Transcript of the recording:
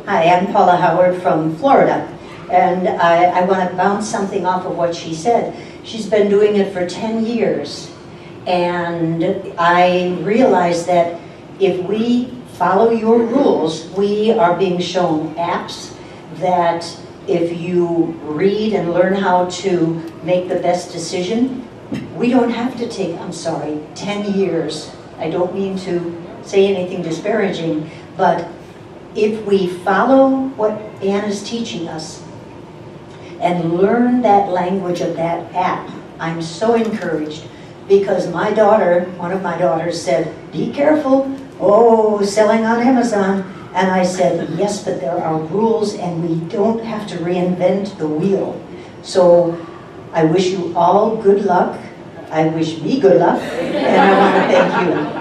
Hi, I'm Paula Howard from Florida, and I want to bounce something off of what she said. She's been doing it for 10 years, and I realized that if we follow your rules, we are being shown apps that if you read and learn how to make the best decision, we don't have to take, 10 years. I don't mean to say anything disparaging, but if we follow what Ann is teaching us and learn that language of that app, I'm so encouraged, because my daughter, one of my daughters said, be careful, oh, selling on Amazon. And I said, yes, but there are rules and we don't have to reinvent the wheel. So I wish you all good luck. I wish me good luck, and I want to thank you.